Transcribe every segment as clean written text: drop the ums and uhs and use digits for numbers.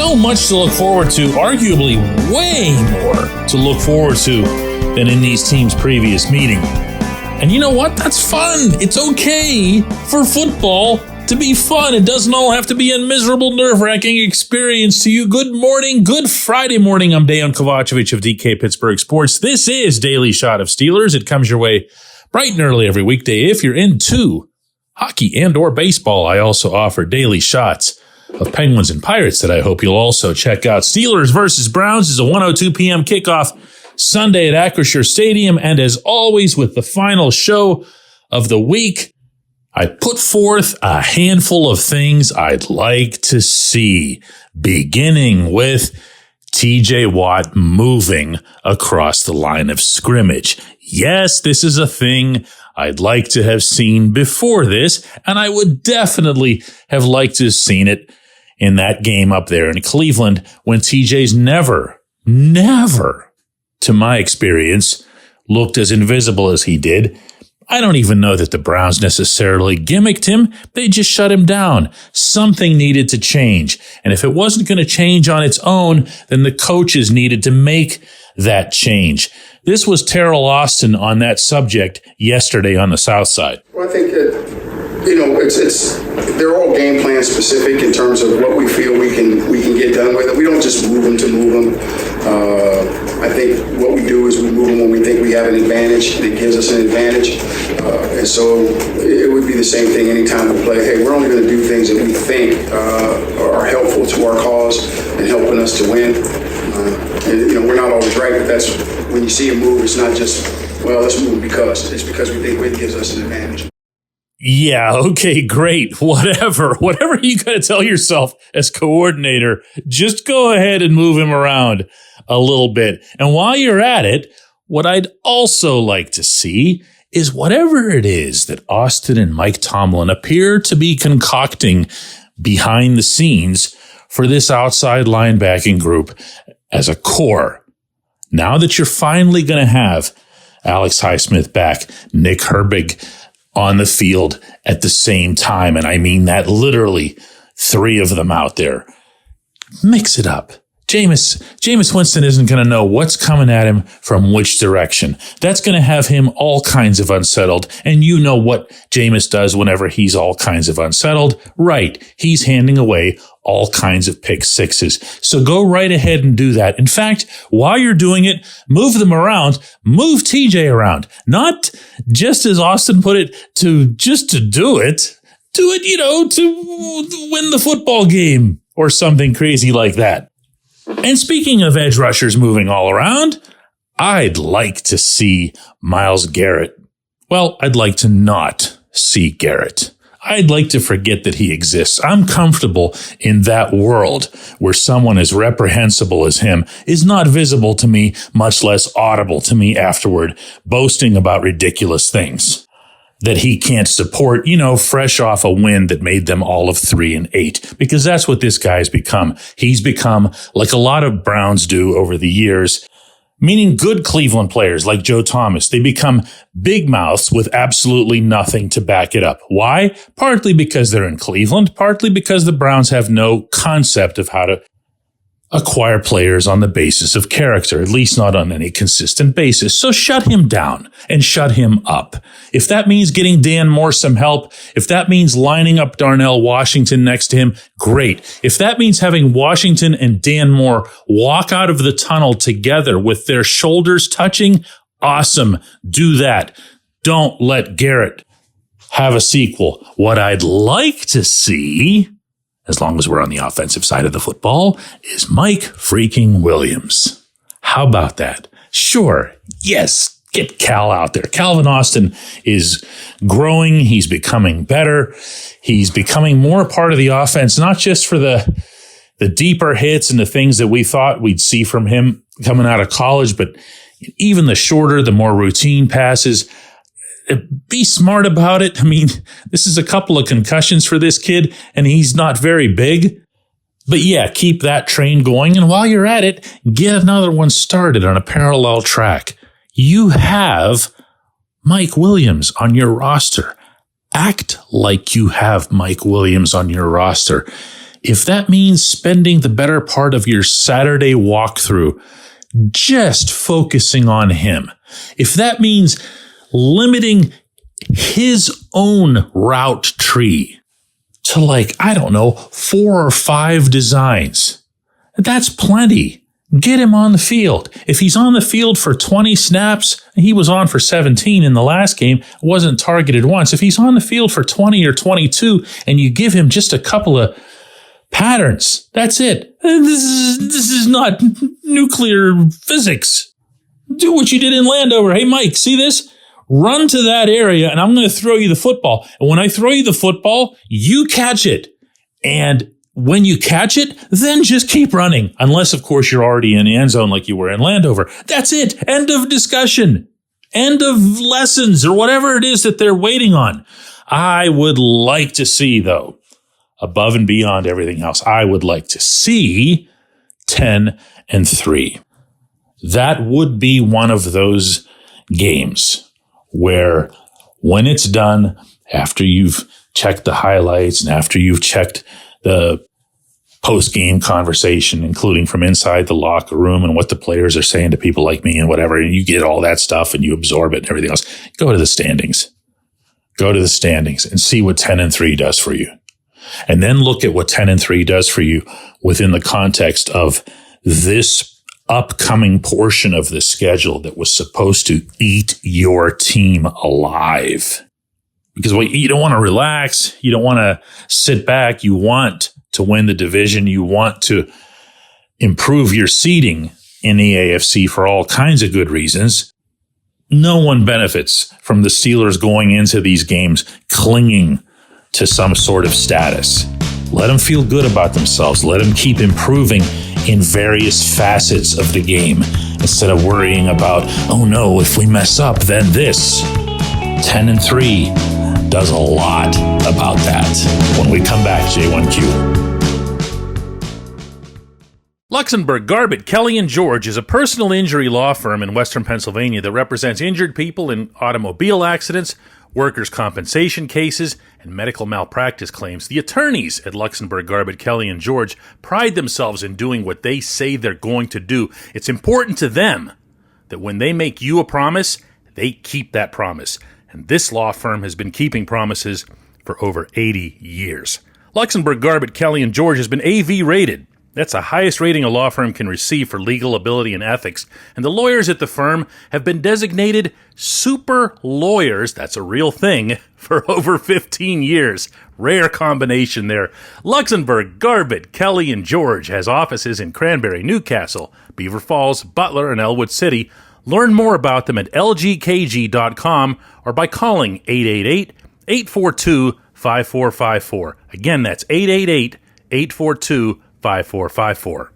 so much to look forward to, arguably way more to look forward to than in these teams' previous meeting. And you know what? That's fun. It's okay for football to be fun. It doesn't all have to be a miserable, nerve-wracking experience to you. Good morning. Good Friday morning. I'm Dejan Kovacevic of DK Pittsburgh Sports. This is Daily Shot of Steelers. It comes your way bright and early every weekday. If you're into hockey and or baseball, I also offer daily shots of Penguins and Pirates that I hope you'll also check out. Steelers versus Browns is a 1:02 p.m. kickoff Sunday at Acrisure Stadium. And as always, with the final show of the week, I put forth a handful of things I'd like to see, beginning with TJ Watt moving across the line of scrimmage. Yes, this is a thing I'd like to have seen before this, and I would definitely have liked to have seen it in that game up there in Cleveland when TJ's never, to my experience, looked as invisible as he did. I don't even know that the Browns necessarily gimmicked him. They just shut him down. Something needed to change. And if it wasn't going to change on its own, then the coaches needed to make that change. This was Terrell Austin on that subject yesterday on the South Side. Well, I think that, they're all game plan specific in terms of what we feel we can get done with it. We don't just move them to move them. I think what we do is we move them when we think we have an advantage that gives us an advantage. And so it would be the same thing anytime we play. Hey, we're only going to do things that we think are helpful to our cause and helping us to win. We're not always right, but that's when you see a move, it's not just, well, let's move because. It's because we think it gives us an advantage. Yeah, okay, great. Whatever you got to tell yourself as coordinator, just go ahead and move him around a little bit. And while you're at it, what I'd also like to see is whatever it is that Austin and Mike Tomlin appear to be concocting behind the scenes for this outside linebacking group as a core. Now that you're finally going to have Alex Highsmith back, Nick Herbig on the field at the same time, and I mean that literally, three of them out there. Mix it up. Jameis Winston isn't going to know what's coming at him from which direction. That's going to have him all kinds of unsettled. And you know what Jameis does whenever he's all kinds of unsettled? Right. He's handing away all kinds of pick sixes. So go right ahead and do that. In fact, while you're doing it, move them around, move TJ around. Not just as Austin put it, to do it, to win the football game or something crazy like that. And speaking of edge rushers moving all around, I'd like to see Myles Garrett. Well, I'd like to not see Garrett. I'd like to forget that he exists. I'm comfortable in that world where someone as reprehensible as him is not visible to me, much less audible to me afterward, boasting about ridiculous things that he can't support, fresh off a win that made them all of 3-8, because that's what this guy's become. He's become, like a lot of Browns do over the years, meaning good Cleveland players like Joe Thomas. They become big mouths with absolutely nothing to back it up. Why? Partly because they're in Cleveland, partly because the Browns have no concept of how to acquire players on the basis of character, at least not on any consistent basis. So shut him down and shut him up. If that means getting Dan Moore some help, if that means lining up Darnell Washington next to him, great. If that means having Washington and Dan Moore walk out of the tunnel together with their shoulders touching, awesome. Do that. Don't let Garrett have a sequel. What I'd like to see, as long as we're on the offensive side of the football, is Mike freaking Williams. How about that? Sure. Yes. Get Cal out there. Calvin Austin is growing. He's becoming better. He's becoming more a part of the offense, not just for the deeper hits and the things that we thought we'd see from him coming out of college, but even the shorter, the more routine passes. Be smart about it. I mean, this is a couple of concussions for this kid, and he's not very big. But yeah, keep that train going. And while you're at it, get another one started on a parallel track. You have Mike Williams on your roster. Act like you have Mike Williams on your roster. if that means spending the better part of your Saturday walkthrough just focusing on him, if that means limiting his own route tree to 4 or 5 designs, that's plenty. Get him on the field. If he's on the field for 20 snaps, he was on for 17 in the last game, wasn't targeted once. If he's on the field for 20 or 22 and you give him just a couple of patterns, that's it. This is not nuclear physics. Do what you did in Landover. Hey, Mike, see this? Run to that area and I'm going to throw you the football. And when I throw you the football, you catch it. And when you catch it, then just keep running. Unless, of course, you're already in the end zone like you were in Landover. That's it. End of discussion. End of lessons or whatever it is that they're waiting on. I would like to see, though, above and beyond everything else, I would like to see 10-3. That would be one of those games where when it's done, after you've checked the highlights and after you've checked the post-game conversation, including from inside the locker room and what the players are saying to people like me and whatever, and you get all that stuff and you absorb it and everything else, go to the standings. Go to the standings and see what 10-3 does for you. And then look at what 10-3 does for you within the context of this upcoming portion of the schedule that was supposed to eat your team alive. Because you don't want to relax. You don't want to sit back. You want to win the division. You want to improve your seeding in the AFC for all kinds of good reasons. No one benefits from the Steelers going into these games clinging to some sort of status. Let them feel good about themselves. Let them keep improving in various facets of the game instead of worrying about, oh no, if we mess up, then this. 10-3 does a lot about that. When we come back, J1Q. Luxembourg, Garrett, Kelly & George is a personal injury law firm in Western Pennsylvania that represents injured people in automobile accidents, workers' compensation cases, and medical malpractice claims. The attorneys at Luxembourg, Garrett, Kelly & George pride themselves in doing what they say they're going to do. It's important to them that when they make you a promise, they keep that promise. And this law firm has been keeping promises for over 80 years. Luxembourg, Garrett, Kelly & George has been AV rated. That's the highest rating a law firm can receive for legal ability and ethics. And the lawyers at the firm have been designated super lawyers, that's a real thing, for over 15 years. Rare combination there. Luxembourg, Garrett, Kelly & George has offices in Cranberry, Newcastle, Beaver Falls, Butler, and Elwood City. Learn more about them at lgkg.com or by calling 888-842-5454. Again, that's 888-842-5454.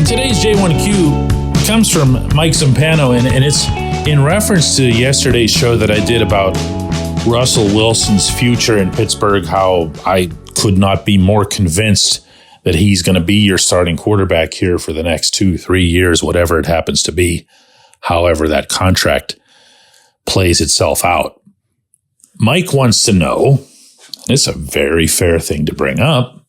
Today's J1Q comes from Mike Zampano, and it's in reference to yesterday's show that I did about Russell Wilson's future in Pittsburgh, how I could not be more convinced that he's going to be your starting quarterback here for the next 2-3 years, whatever it happens to be, however that contract plays itself out. Mike wants to know, and it's a very fair thing to bring up,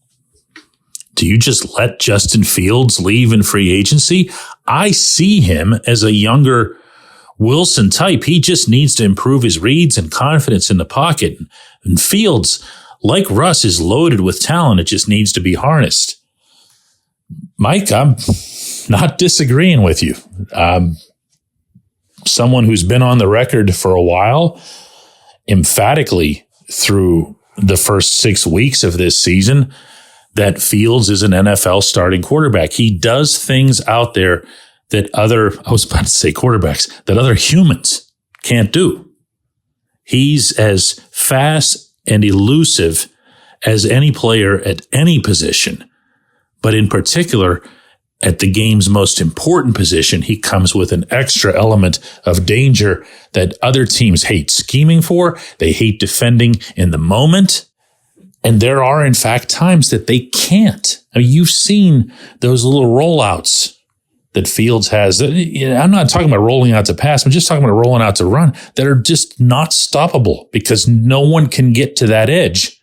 do you just let Justin Fields leave in free agency? I see him as a younger Wilson type. He just needs to improve his reads and confidence in the pocket. And Fields, like Russ, is loaded with talent. It just needs to be harnessed. Mike, I'm not disagreeing with you. Someone who's been on the record for a while, emphatically through the first 6 weeks of this season, that Fields is an NFL starting quarterback. He does things out there that other humans can't do. He's as fast and elusive as any player at any position, but in particular, at the game's most important position, he comes with an extra element of danger that other teams hate scheming for. They hate defending in the moment. And there are, in fact, times that they can't. I mean, you've seen those little rollouts that Fields has. I'm not talking about rolling out to pass. I'm just talking about rolling out to run that are just not stoppable because no one can get to that edge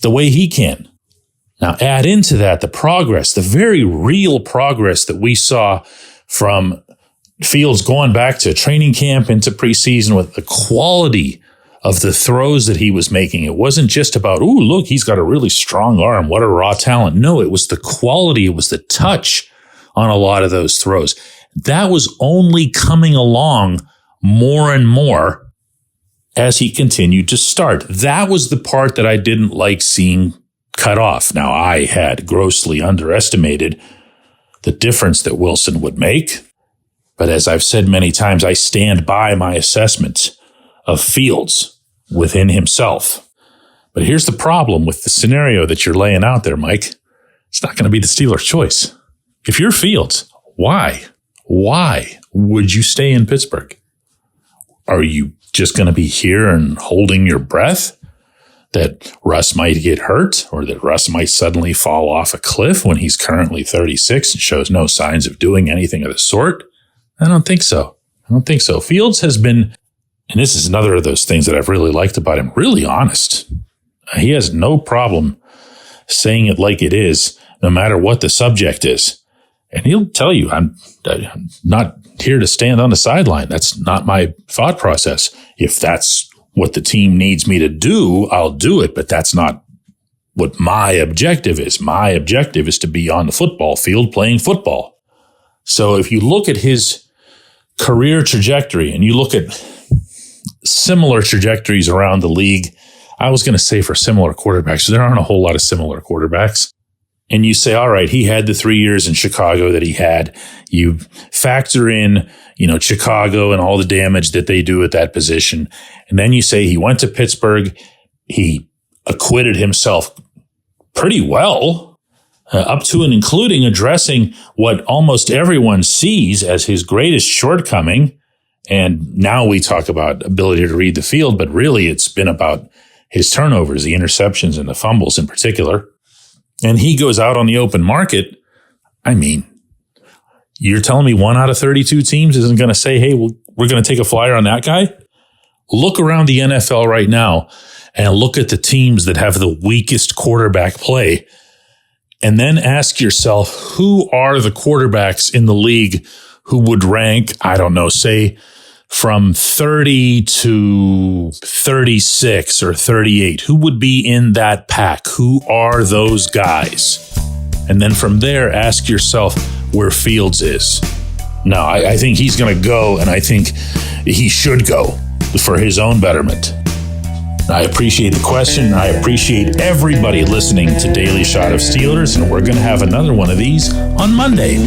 the way he can. Now add into that the progress, the very real progress that we saw from Fields going back to training camp into preseason with the quality of the throws that he was making. It wasn't just about, ooh, look, he's got a really strong arm. What a raw talent. No, it was the quality. It was the touch on a lot of those throws. That was only coming along more and more as he continued to start. That was the part that I didn't like seeing cut off. Now, I had grossly underestimated the difference that Wilson would make. But as I've said many times, I stand by my assessment of Fields within himself. But here's the problem with the scenario that you're laying out there, Mike. It's not going to be the Steelers' choice. If you're Fields, why would you stay in Pittsburgh? Are you just going to be here and holding your breath that Russ might get hurt or that Russ might suddenly fall off a cliff when he's currently 36 and shows no signs of doing anything of the sort? I don't think so. Fields has been, and this is another of those things that I've really liked about him, really honest. He has no problem saying it like it is, no matter what the subject is. And he'll tell you, I'm not here to stand on the sideline. That's not my thought process. If that's what the team needs me to do, I'll do it. But that's not what my objective is. My objective is to be on the football field playing football. So if you look at his career trajectory and you look at similar trajectories around the league, I was going to say for similar quarterbacks, there aren't a whole lot of similar quarterbacks. And you say, all right, he had the 3 years in Chicago that he had. You factor in, Chicago and all the damage that they do at that position. And then you say he went to Pittsburgh. He acquitted himself pretty well, up to and including addressing what almost everyone sees as his greatest shortcoming. And now we talk about ability to read the field, but really it's been about his turnovers, the interceptions and the fumbles in particular. And he goes out on the open market. I mean, you're telling me 1 out of 32 teams isn't going to say, hey, we're going to take a flyer on that guy? Look around the NFL right now and look at the teams that have the weakest quarterback play. And then ask yourself, who are the quarterbacks in the league who would rank, I don't know, say from 30 to 36 or 38? Who would be in that pack? Who are those guys? And then from there, ask yourself where Fields is. No, I think he's going to go, and I think he should go for his own betterment. I appreciate the question. I appreciate everybody listening to Daily Shot of Steelers, and we're going to have another one of these on Monday.